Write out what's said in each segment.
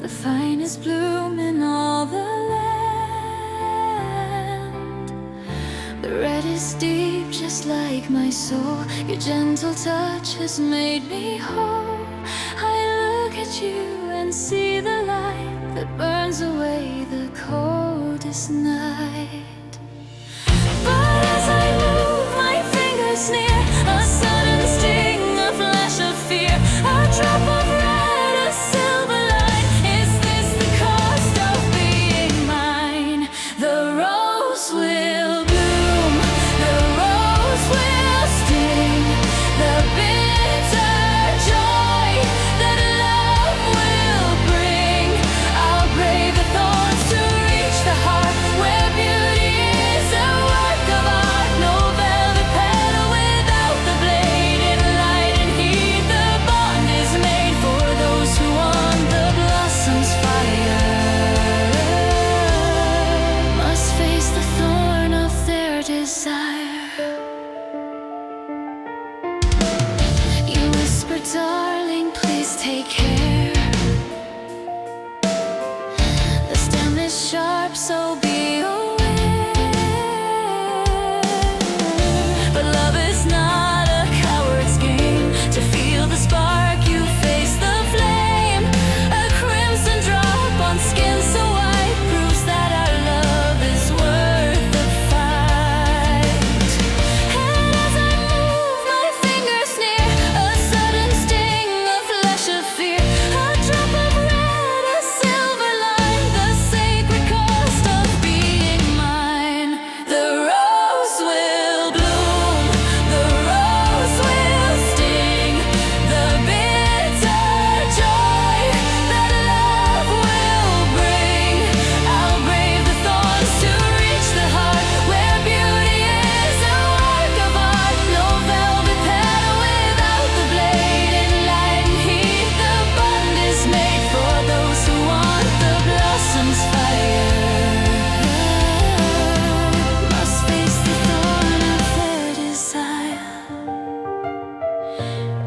the finest bloom in all the land. The red is deep, just like my soul. Your gentle touch has made me whole. I look at you and see the light that burns away the coldest night. But as I move my fingers near, a sudden sting, a flash of fear, a drop of red, a silver line. Is this the cost of being mine? The rose will bloom, the rose will sting, the bitter joy that love will bring. I'll brave the thorns to reach the heart where beauty is a work of art. No velvet petal without the blade. In light and heat the bond is made for those who want the blossom's fire. Must face the thorn of their desire. You whisper, darling, please take care. The stem is sharp, so be aware. But love is not a coward's game. To feel the spark, you face the flame. A crimson drop on skin so white proves that our love is worth the fight. And as I move my fingers near, a sudden sting, a flash of fear, a drop of red, a silver line, the sacred cost of being mine. The rose will bloom, the rose will sting, the bitter joy that love will bring. I'll brave the thorns to reach the heart where beauty is a work of art. No velvet petal without the blade. In light and heat the bond is made for those who want the blossom's fire. Must face the thorn of their desire.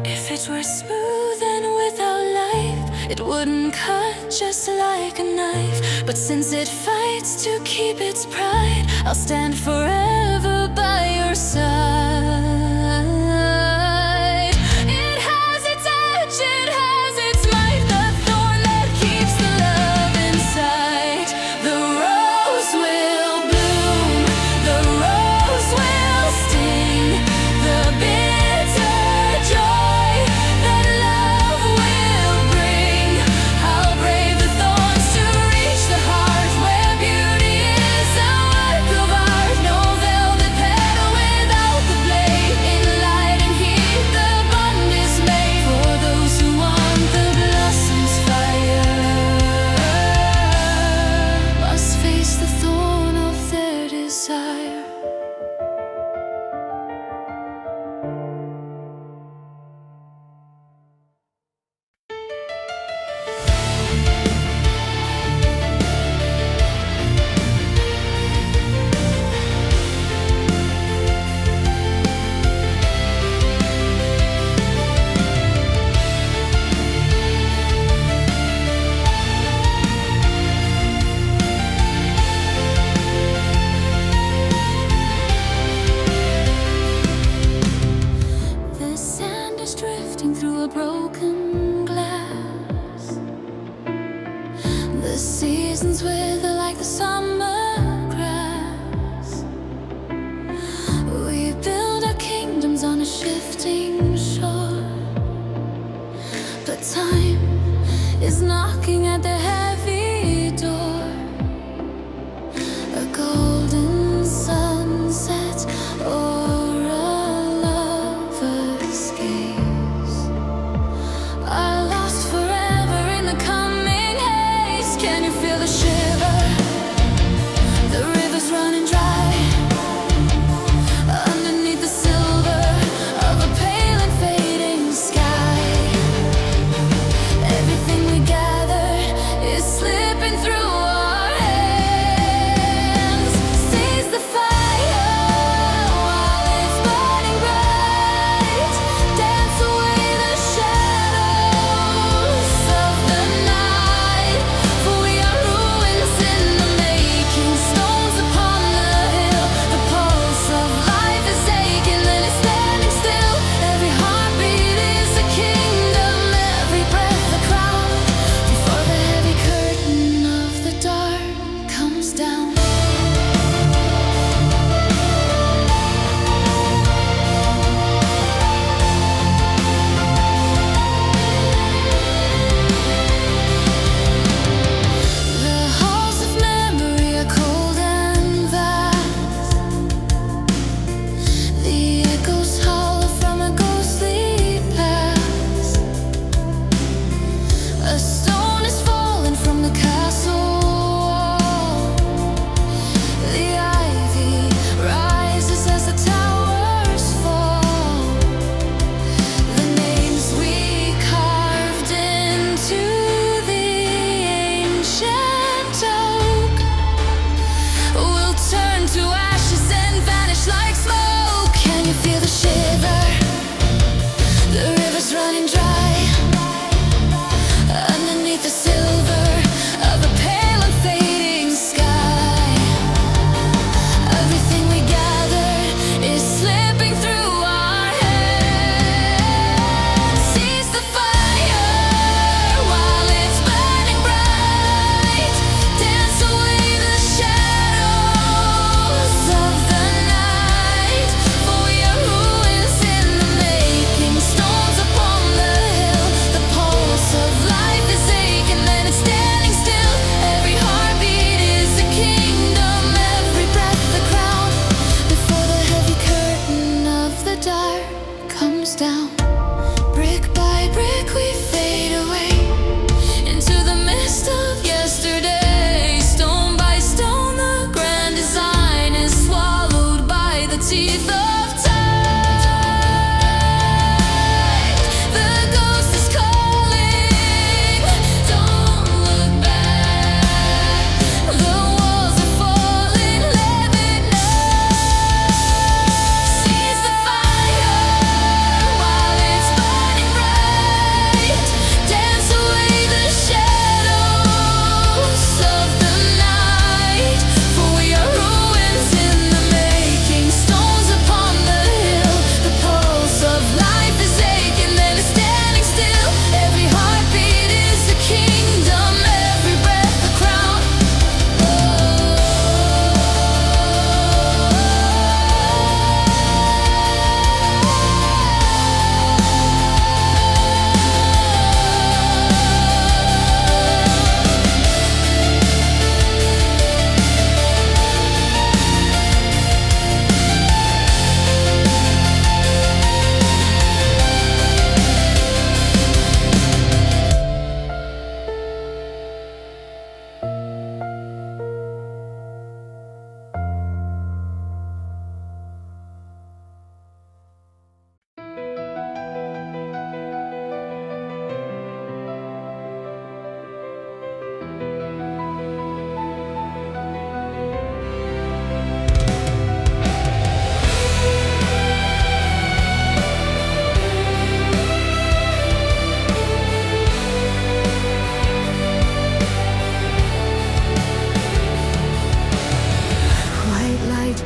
If it were smooth and without life, it wouldn't cut just like a knife. But since it fights to keep its pride, I'll stand forever by your side. It has its edge, it has its might, the thorn that keeps the love inside. The rose will bloom, the rose will sting, the bitter joy that love will bring. I'll brave the thorns to reach the heart where beauty is a work of art. No velvet petal without the blade. In light and heat the bond is made for those who want the blossom's fire. Must face the thorn of their desire. The sand is drifting through a broken glass. The seasons wither like the summer grass. We build our kingdoms on a shifting shore. But time is knocking at their heavy door. A golden sunset or a lover's gaze are lost forever in the coming haze. Can you feel the shiver? The river's running dry underneath the silver of a pale and fading sky. Everything we gathered is slipping through our hands. Seize the fire while it's burning bright. Dance away the shadows of the night.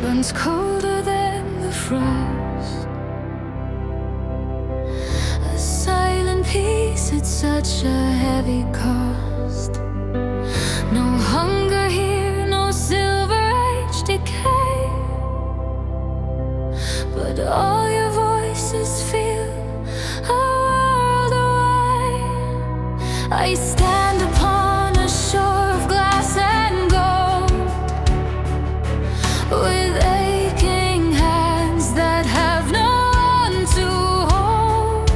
Burns colder than the frost. A silent peace at such a heavy cost. No hunger here, no silver age decay, but all your voices feel a world away. I stand upon a shore of glass and gold, with aching hands that have no one to hold.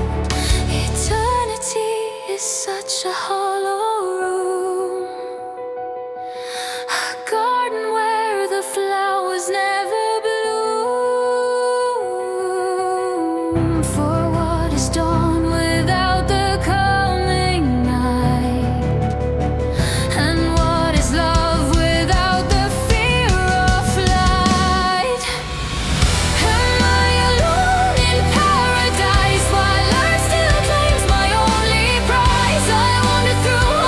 Eternity is such a hollow room, a garden where the flowers never bloom. For what is dawn without the coming night? And what is love without the fear of flight? Am I alone in paradise while earth still claims my only prize? I wander through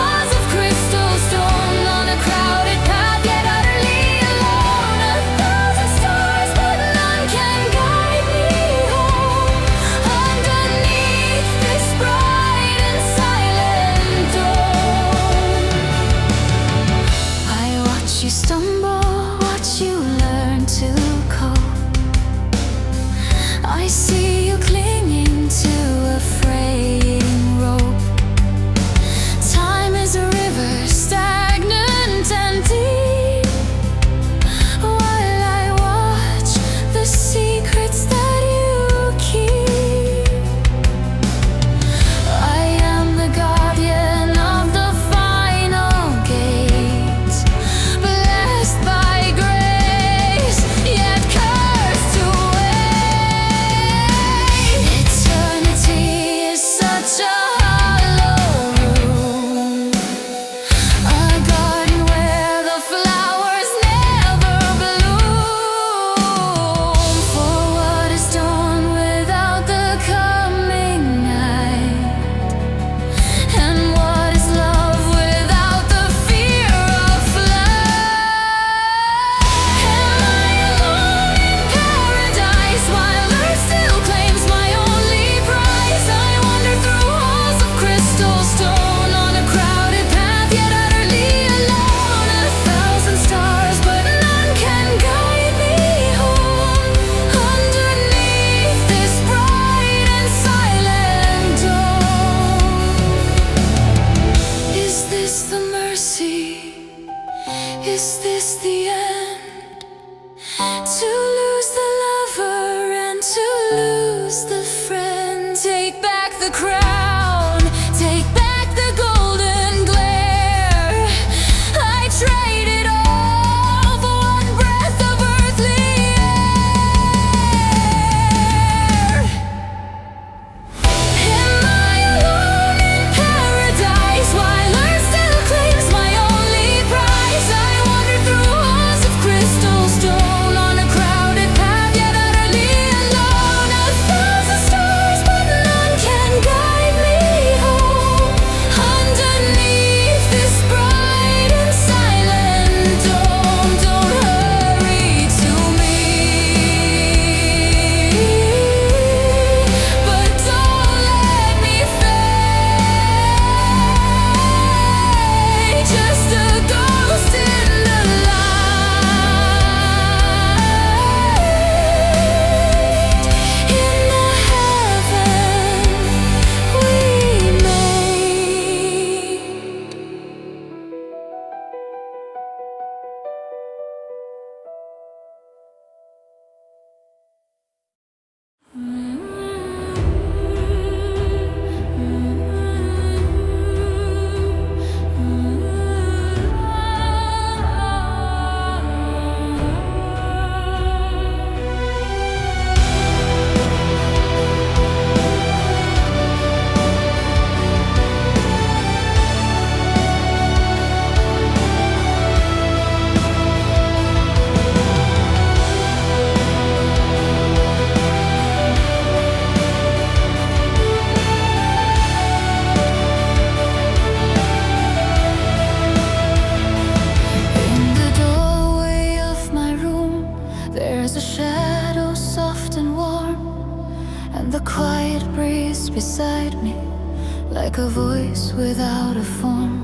rose without a form.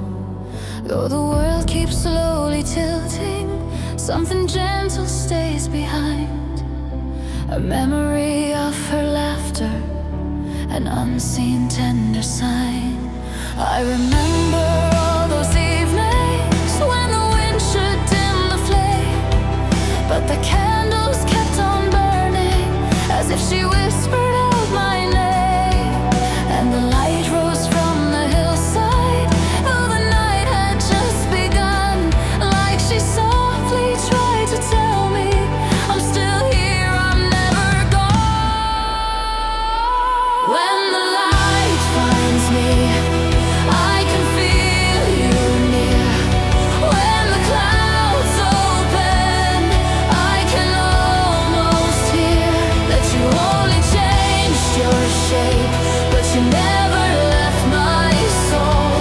Though the world keeps slowly tilting, something gentle stays behind. A memory of her laughter, an unseen tender sign. I remember all those evenings when the wind should dim the flame, but the candles kept on burning, as if she whispered out my name. And the light rose from the hillside, though the night had just begun, like she softly tried to tell me, I'm still here, I'm never gone. When the light finds me, I can feel you near. When the clouds open, I can almost hear that you only changed your shape, but you never left my soul.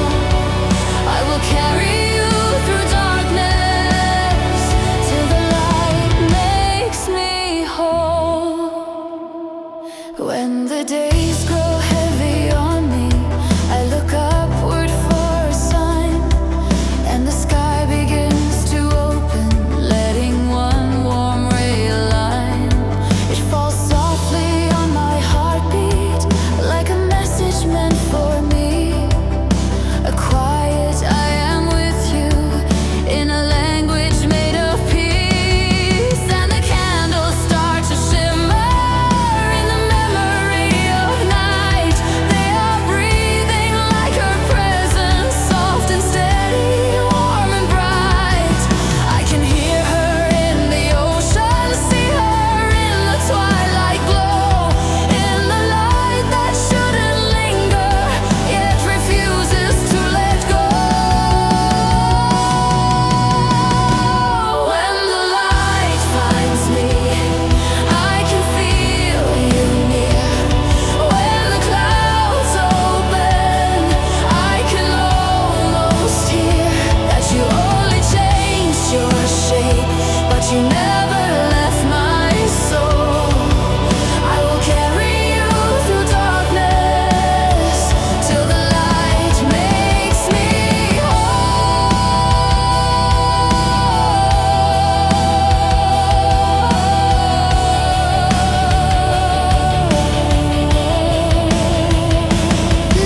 I will carry you through darkness till the light makes me whole. When the days grow heavy on me, I look upward for a sign, and the sky begins to open, letting one warm ray align. It falls softly on my heartbeat, like a message meant for me. A quiet I am with you, in a language made of peace. And the candles start to shimmer in the memory of night. They are breathing like her presence, soft and steady, warm and bright. I can hear her in the ocean, see her in the twilight glow, in the light that shouldn't linger, yet refuses to let go. When the light finds me, I can feel you near. When the clouds open, I can almost hear that you only changed your shape, but you never left my soul. I will carry you through darkness till the light makes me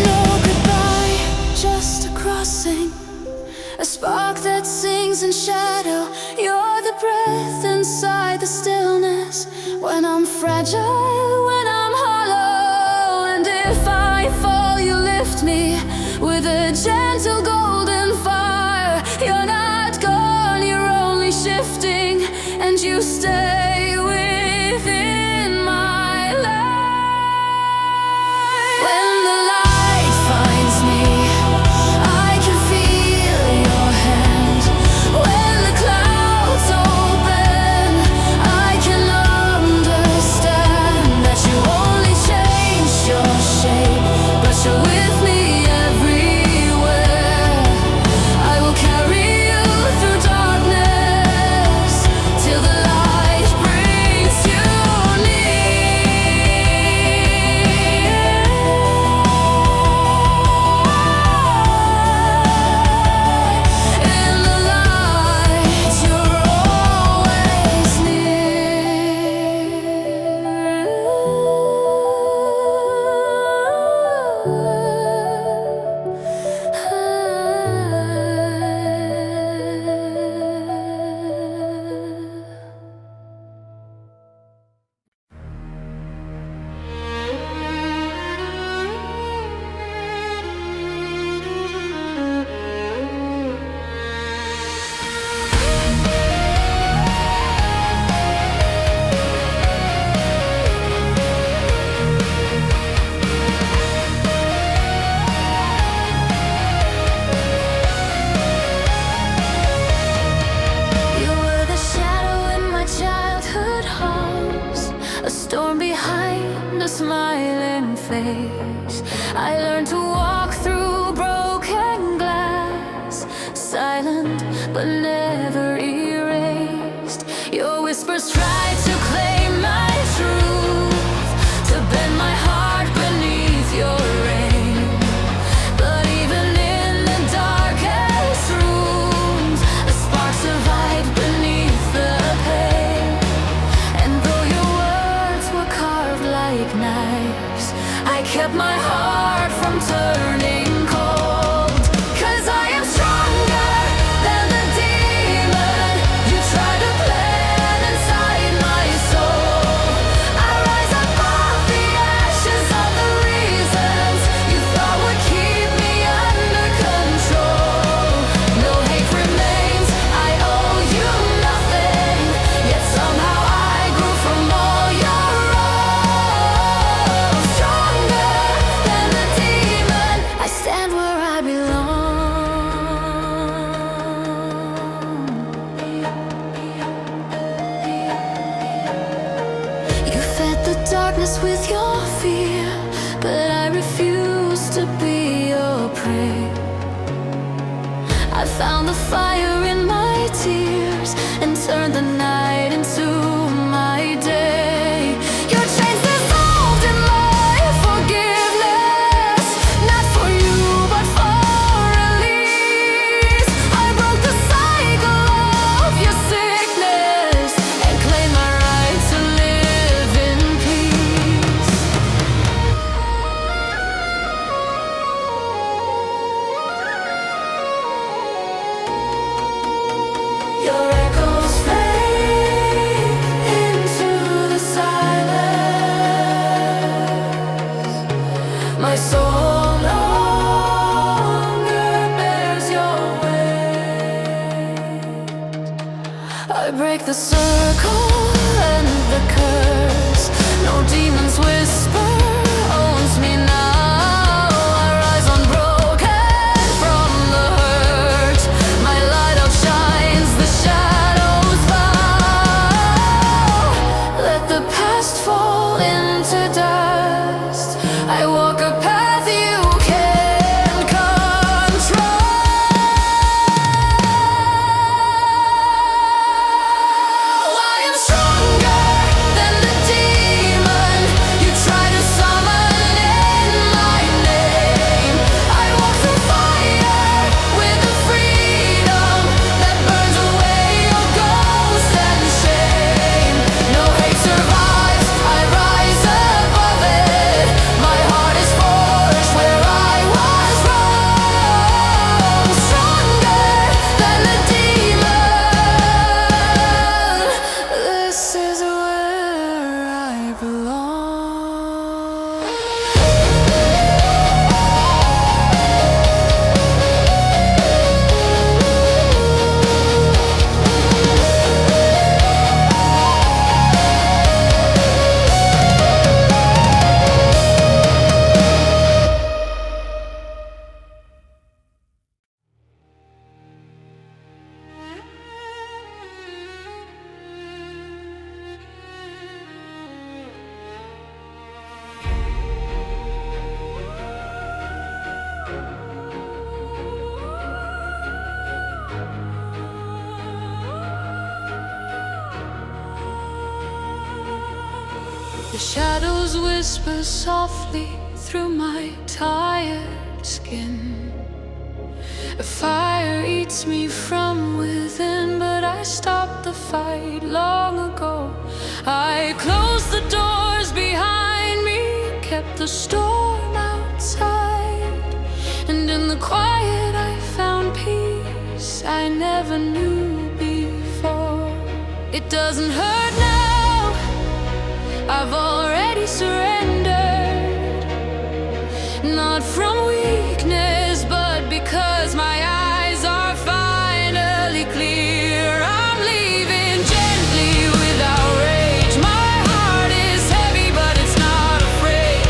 No goodbye, just a crossing, a spark that sings in shadow. You're the breath inside the stillness, when I'm fragile, when I'm hollow. And if I fall, you lift me with a gentle golden fire. You're not gone, you're only shifting, and you stay within my life. When the light finds me, I can feel your hand. When the clouds open, I can understand that you only changed your shape, but you're with me everywhere. I will carry you through darkness till the light brings you near. In the light, you're always near. You were the shadow in my childhood halls, a storm behind a smiling face. I learned to walk through broken glass, silent but never erased. Your whispers tried to claim my truth, to bend my heart beneath your rain. But even I belong. You fed the darkness with your fear, but I refuse to be your prey. I found the fire in my tears and turned the night into my day. Your chains dissolved in my forgiveness, not for you but for release. I broke the cycle of your sickness and claimed my right to live in peace. Your echoes fade into the silence. My soul no longer bears your weight. I break the circle and the curse. No demon's whisper owns me now. I rise unbroken from the hurt. My light outshines the shadows bow. Let the past fall into dust. I walk a path you can't control. I am stronger than the demon you try to summon in my name. I walk through fire with the freedom that burns away your ghost and shame. No hate survives, I rise above it. My heart is forged where I was wrong. Stronger than the demon. This is where I belong. The shadows whisper softly through my tired skin. A fire eats me from within, but I stopped the fight long ago. I closed the doors behind me, kept the storm outside, and in the quiet I found peace I never knew before. It doesn't hurt now, I've already surrendered. Not from weakness, but because my eyes are finally clear. I'm leaving gently without rage. My heart is heavy, but it's not afraid.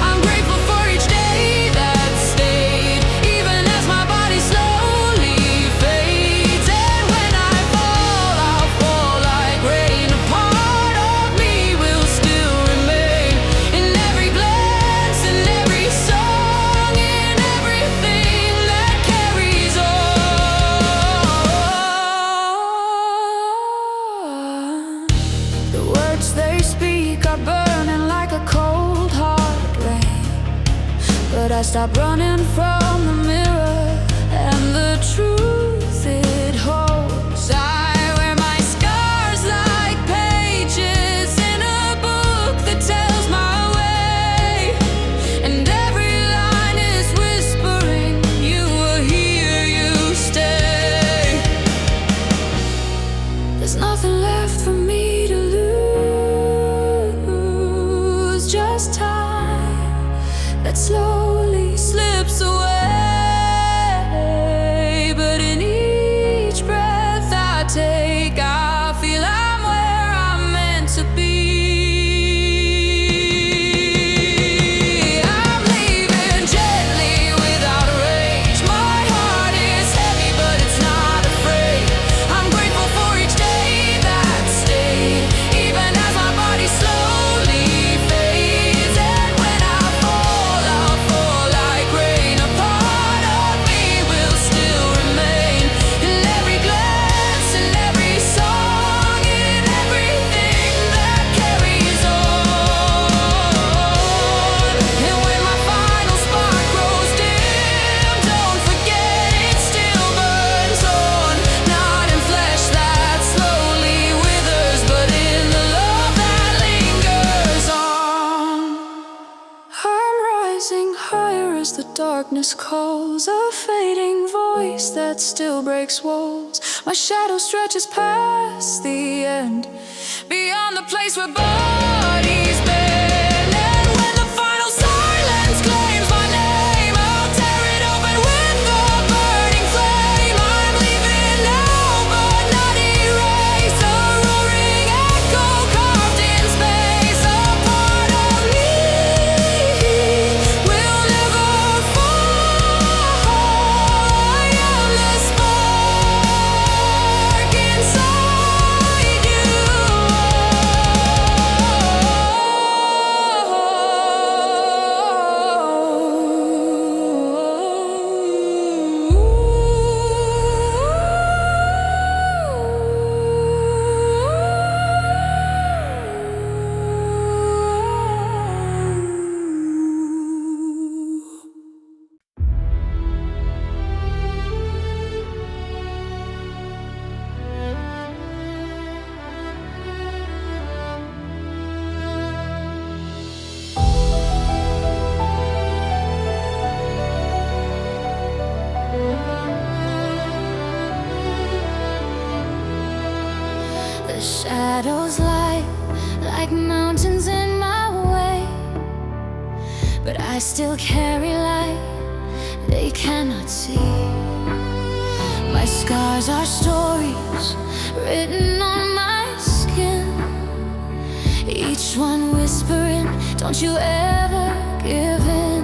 I'm grateful for each day that stayed, even as my body slowly fades. And when I fall, I'll fall like rain. A part of me will still remain in every glance, in every song, in everything that carries on. The words they speak are burning like a cold hard rain, but I stopped running from the mirror and the truth it holds. I wear my scars like pages in a book that tells my way, and every line is whispering, you were here, you stay. There's nothing left for me to lose, just time that slowly slips away. voice that still breaks walls. My shadow stretches past the end, beyond the place where bodies bend. And when the final silence claims my name, I'll tear it open with the burning flame. I'm leaving now, but not erased. A roaring echo carved in space. A part of me will never fall. I am the spark inside you. The shadows lie like mountains in my way, but I still carry light they cannot see. My scars are stories written on my skin, each one whispering, don't you ever give in.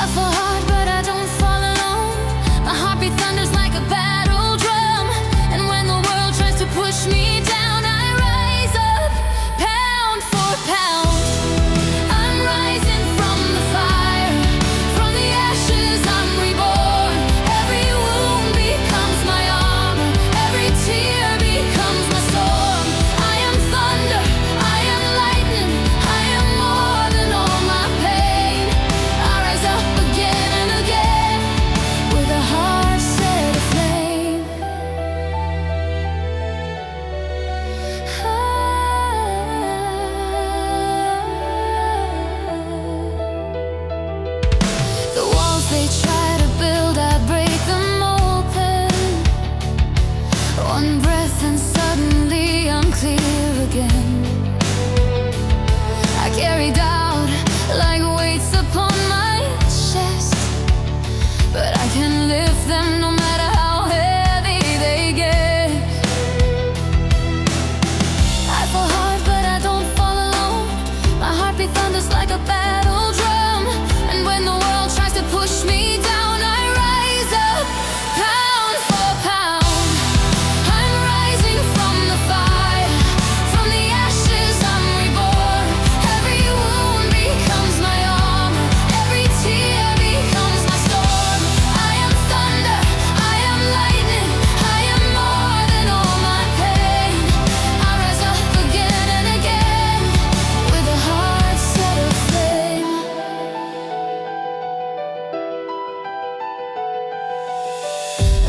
I fall hard but I don't fall alone. My heartbeat thunders like a battle drum, and when the world tries to push me down, I rise up, pound for pound. I'm rising from the fire, from the ashes I'm reborn. Every wound becomes my armor, every tear becomes my storm. I am thunder, I am lightning, I am more than all my pain. I rise up again and again, with a heart set aflame. The walls they try to build, I break them open. One breath and suddenly I'm clear again. I carry doubt like weights upon my chest, but I can lift them no matter how heavy they get. I fall hard but I don't fall alone. My heartbeat thunders like a battle drum, and when the world tries to push me down, I rise up, pound for pound. I'm rising from the fire, from the ashes I'm reborn. Every wound becomes my armor, every tear becomes my storm. I am thunder, I am lightning, I am more than all my pain. I rise up again and again, with a heart set aflame.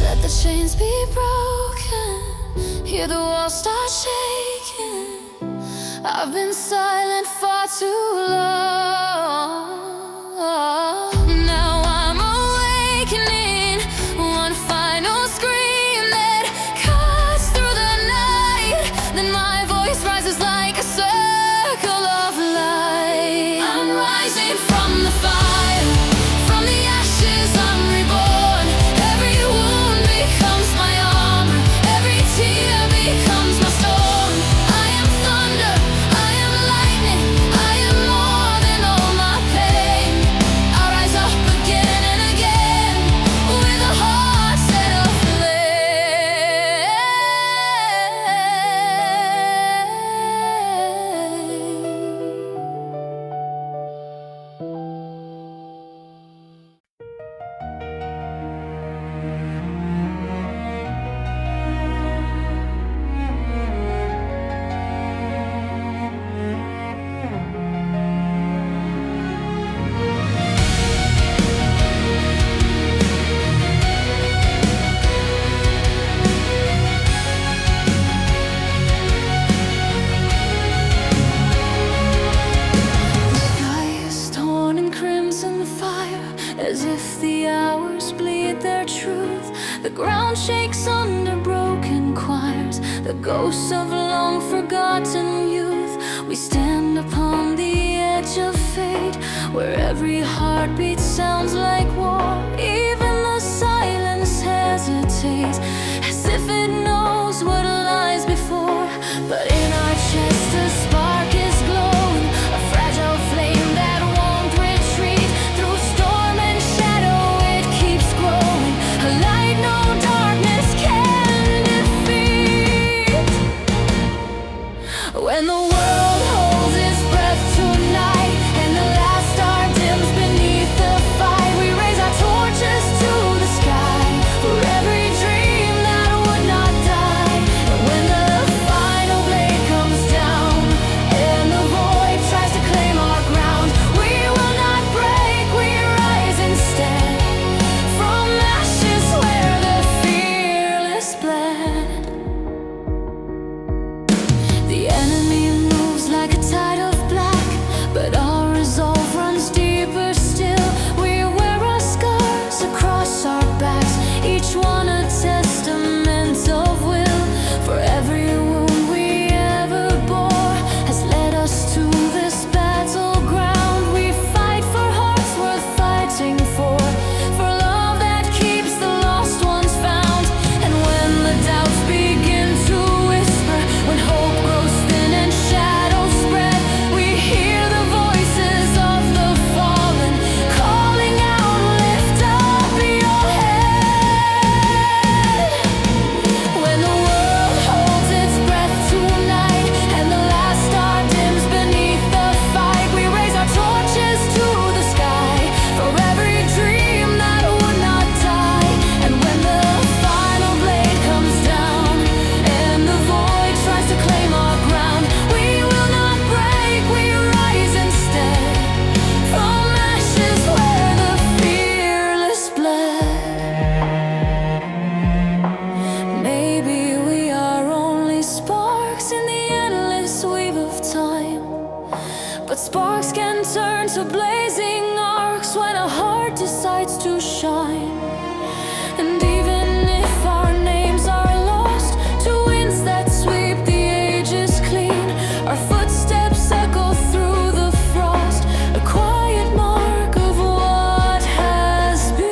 Let the chains be broken, hear the walls start shaking. I've been silent far too long. Now I'm awakening, one final scream that cuts through the night. Then my voice rises like a circle of light. I'm rising from the fire, from the ashes I'm reborn. Every wound becomes my armor, every tear becomes my storm. I am thunder, I am lightning, I am more than all my pain. I hours bleed their truth. The ground shakes under broken choirs, the ghosts of long forgotten youth. We stand upon the edge of fate, where every heartbeat sounds like war. Even the silence hesitates, as if it knows what lies before. But in our chest a spark is glowing, a fragile flame that won't retreat. Through storm and shadow it keeps growing, a light no darkness can defeat. When the world holds its breath tonight, and the last star dims beneath the fight, we raise our torches to the sky for every dream that would not die. And when the final blade comes down and the void tries to claim our ground, we will not break, we rise instead, from ashes where the fearless bled. The enemy moves like a tide of black, but our resolve runs deeper still. We wear our scars across our backs, each one a testament of will. For every wound we ever bore has led us to this battleground. We fight for hearts worth fighting for love that keeps the lost ones found. And when the doubts begin to whisper, when hope grows thin and shadows spread, we hear the voices of the fallen calling out, lift up your head. When the world holds its breath tonight, and the last star dims beneath the fight, we raise our torches to the sky for every dream that would not die. And when the final blade comes down and the void tries to claim our ground, we will not break, we rise instead, from ashes where the fearless bled. Maybe we are only sparks in the endless weave of time, but sparks can turn to blazing arcs when a heart decides to shine. And even if our names are lost to winds that sweep the ages clean, our footsteps echo through the frost, a quiet mark of what has been.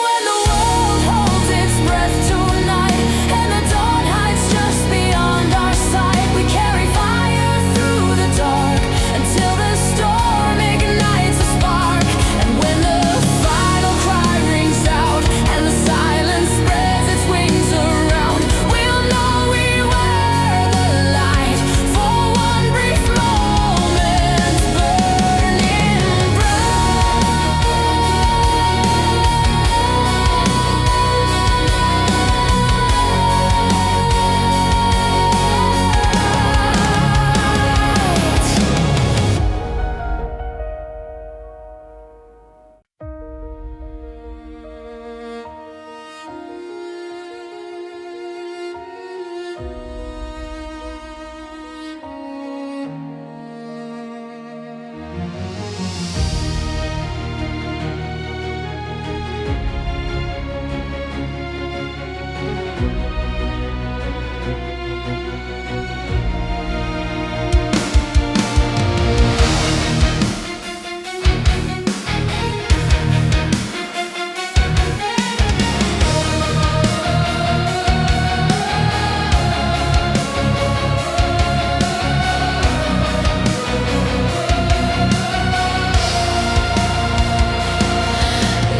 When the world holds its breath tonight, and the dawn hides just beyond our sight, we carry fire through the dark until the storm ignites a spark. And when the final cry rings out and the silence spreads its wings around, we'll know we were the light for one brief moment, burning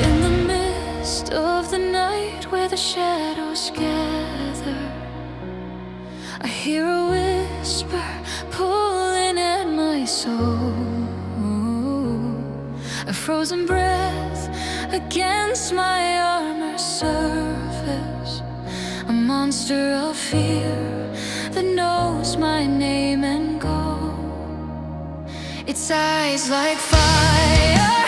in the mist of the night where the shadows gather, I hear a whisper pulling at my soul, a frozen breath against my armor surface, a monster of fear that knows my name and goal. Its eyes like fire